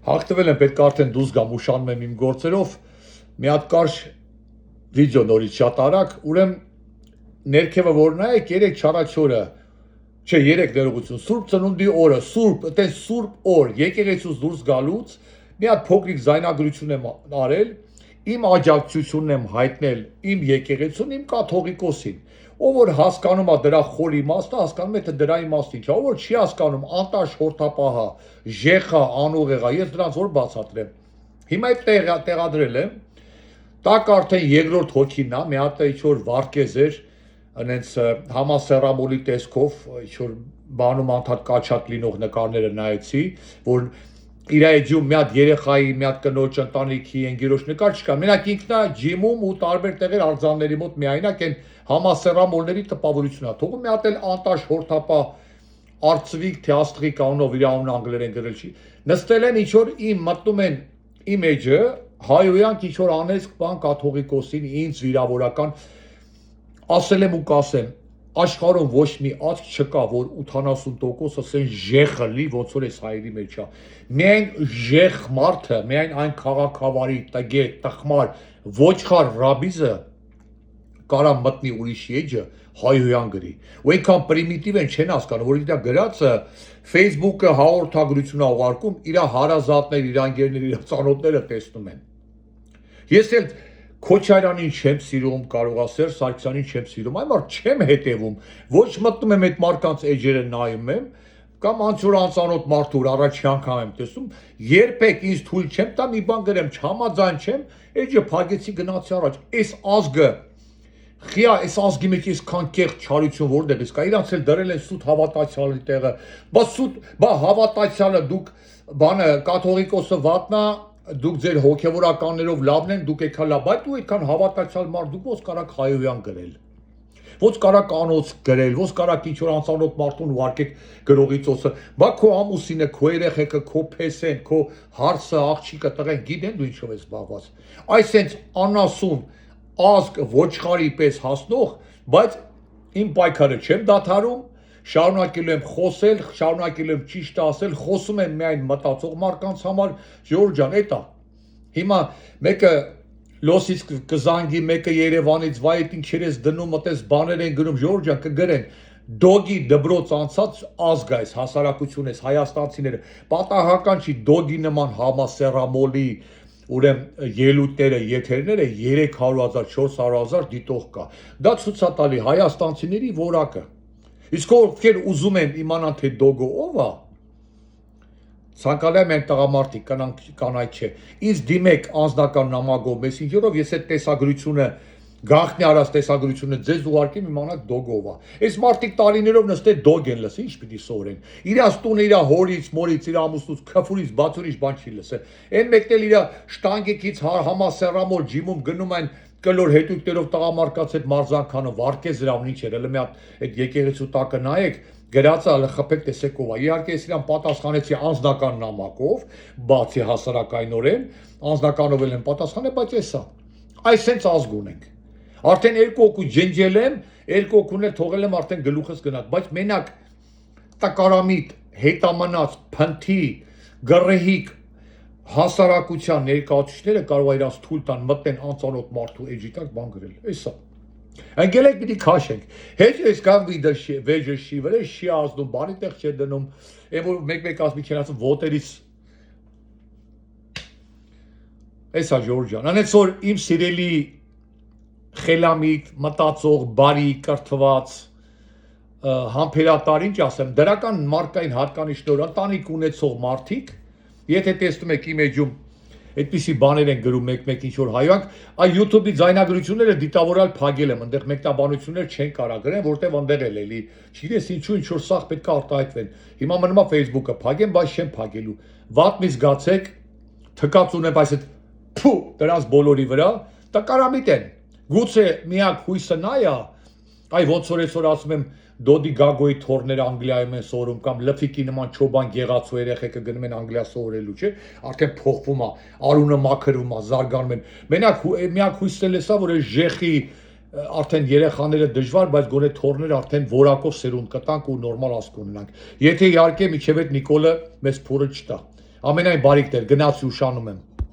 Հաղթվել եմ, պետք է արդեն դուրս գամ, ուշանում եմ իմ գործերով, մի հատ կարճ վիդեո նորից շատ արագ, ուրեմն ներքևը որ նայեք 3-4 օրը, չէ 3 ներողություն, Սուրբ Ծնունդի օրը, այտենց Սուրբ օր, եկեղեցուց դուրս գալուց մի հատ փոքրիկ զայնագրություն եմ արել, իմ աջակցությունն եմ հայտնել իմ եկեղեցուն, իմ կաթողիկոսին, ով որ հասկանում է դրա խոր իմաստը, հասկանում է թե դրա իմաստը ինչ է, ով որ չի հասկանում, անտաշ խորթապահա, ժեխա, անուղեղա, ես դրանց որ բացատրեմ։ Հիմա այդ տեղադրել եմ, տակ արդեն երկրորդ հոգին է, մի հատ ինչ-որ վարկեզ էր, այնց համասեռամոլի տեսքով, ինչ-որ բանում անդադ կաչատ լինող նկարները նայեցի, որ իր էջում մի հատ երեխայի, մի հատ կնոջ ընտանիքի ընկերոջ նկար չկա, մենակ ինքնա ջիմում ու տարբեր տեղեր արձանների մոտ միայնակ են համասեռամոլների տպավորությունն է թողում, մի հատ էլ անտաշ հորթապահ Արծվիկ թե Աստղիկ անունով իր անունը անգլերեն գրել չի, նստել են ինչ-որ իմ մտնում են իմ էջը, հայոյանք ինչ-որ անեցք բան կաթողիկոսին, ինձ վիրավորական, ասել եմ ու կասեմ, աշխարհում ոչ մի ազգ չկա, որ 80% ասեն ժեխը լի, ոնց որ էս հայերի մեջ է։ Միայն ժեխ մարդը, միայն այն քաղաքավարի, տգետ, տխմար, ոչխար ռաբիզը կարա մտնի ուրիշի էջը հայոյան գրի։ Ու այնքան պրիմիտիվ են չեն հասկանում, որ իր գրածը Facebook-ը հաղորդագրություն է ուղարկում, իր հարազատներ, իր անգերներ, իր ծանոթները տեսնում են։ Ես էլ Քոչարյանին չեմ սիրում, Կարողասեր Սարգսյանին չեմ սիրում, այն մարդ չեմ հետևում, ոչ մտնում եմ այդ մարդկանց էջերը նայում եմ, կամ անցոր անծանոթ մարդուր առաջի անգամ եմ տեսնում, երբեք ինձ թույլ չեմ տա մի բան գրեմ, չհամաձայն չեմ, էջը փակեցի գնացի առաջ, այս ազգը Խիա, այս ազգի մեջ այսքան կեղծ չարություն որտեղից կա, իրանց էլ դրել են սուտ հավատացյալի տեղը, բա հավատացյալը դուք բանը կաթողիկոսը վատնա, դուք ձեր հոգևորականներով լավն են, դուք եկա լավ, բայց դու այդքան հավատացյալ մարդ դուք ոնց կարաք հայոյան գրել, ոնց կարաք անոց գրել, ոնց կարաք ինչ-որ անծանոթ մարդուն ուղարկեք գրողի ծոցը, բա քո ամուսինը, քո երեխեքը, քո փեսեն, քո հարսը, աղջիկը, տղեն գիտեն դու ինչով ես զբաղված, այսենց անասուն ազգ ոչխարի պես հասնող, բայց իմ պայքարը չեմ դադարում, շարունակելու եմ խոսել, շարունակելու եմ ճիշտ ասել, խոսում եմ միայն մտածող մարդկանց համար, Ժորժ ջան, էտա։ Հիմա մեկը Լոսից կզանգի, մեկը Երևանից, վայ այդ ինչեր ես դնում, այդպես բաներ են գրում, Ժորժ ջան, կգրեն։ Դոգի դբրոց անցած ազգ այս, հասարակություն ես, հայաստանցիները, պատահական չի դոգի նման համասեռամոլի ուրեմն ելույթները, եթերները 300,000, 400,000 դիտող կա։ Դա ցույց է տալի հայաստանցիների որակը։ Իսկ ովքեր ուզում են իմանալ թե դոգը ով է, ցանկալի եմ այն տղամարդիկ, կանայք չէ։ Ինձ դիմեք անձնական նամակով, մեսենջերով, ես այդ տեսագրությունը գաղտնի արած տեսագրությունը ձեզ ուղարկեմ իմանաք դոգով է։ Այս մարդիկ տարիներով նստել դոգ են լսել, ինչ պիտի սովորեն։ Իրանց տունը իր հորից, մորից, իր ամուսնուց, քֆուրից, բացուրից բան չի լսել։ Այն մեկն էլ իր շտանգեկից համասեռամոլ ջիմում գնում այն կլոր հետույքներով տղամարդկաց այդ մարզանքանը վարկես դրան ինչ էր, հələ մի հատ այդ եկեղեցու տակը նայեք, գրածը հələ խփեք տեսեք ով է։ Իհարկե ես իրան պատասխանեցի անձնական նամակով, բացի հասարակայնորեն, անձնականով էլ եմ պատասխանել, բայց էսա։ Այսենց ազգ ունենք։ Արդեն երկու օկու ջնջել եմ, երկու օկուն էլ թողել եմ արդեն գլուխս գնաց, բայց մենակ տակարամիտ, հետամնաց, փնթի, գրեհիկ հասարակության ներկայացուցիչները կարող է իրանց թույլ տան մտնեն անծանոթ մարդու էջի տակ բան գրել, էսա։ Անգելեք պիտի քաշենք, հետ ես կամ վիդը վեժը շիվերը շի ազդում, բանի տեղ չէ դնում, այն որ մեկ ասմի չեն ասում ոտերից, էսա Ժորժ ջան, անեց որ իմ սիրելի խելամիտ, մտածող, բարի, կրթված, համբերատար, ինչ ասեմ, դրական մարկային հատկանիշներ, ընտանիք ունեցող մարդիկ, եթե տեսնում եք իմ էջում այդպիսի բաներ են գրում մեկ-մեկ ինչ-որ հայոյանք, այ YouTube-ի ձայնագրությունները դիտավորալ փակել եմ, այնտեղ մեկնաբանություններ չեն կարա գրեն, որտեղ այնտեղ էլ էլի, չգիտես ինչու ինչ-որ սաղ պետք է արտահայտվեն։ Հիմա մնում է Facebook-ը փակեմ, բայց չեմ փակելու։ Վատ մի զգացեք, թկած ունեմ, բայց այդ փու դրանց բոլորի վրա, տկարամիտ են։ Գուցե միակ հույսը նա է, այ ոնց որ այսօր ասում եմ Դոդի Գագոյի թորները Անգլիայում են սովորում կամ Լփիկի նման չոբան գեղացու երեխեքը գնում են Անգլիա սովորելու, չէ, արդեն փոխվում է, արունը մաքրվում է, զարգանում են։ Մենակ միակ հույսն էլ է սա, որ այս ժեխի արդեն երեխաները դժվար, բայց գոնե թորները արդեն որակով սերունդ կտանք ու նորմալ ազգ ունենանք։ Եթե իհարկե միջև այդ Նիկոլը մեզ փորը չտա։ Ամենայն բարիքներ, գնացի ուշանում եմ։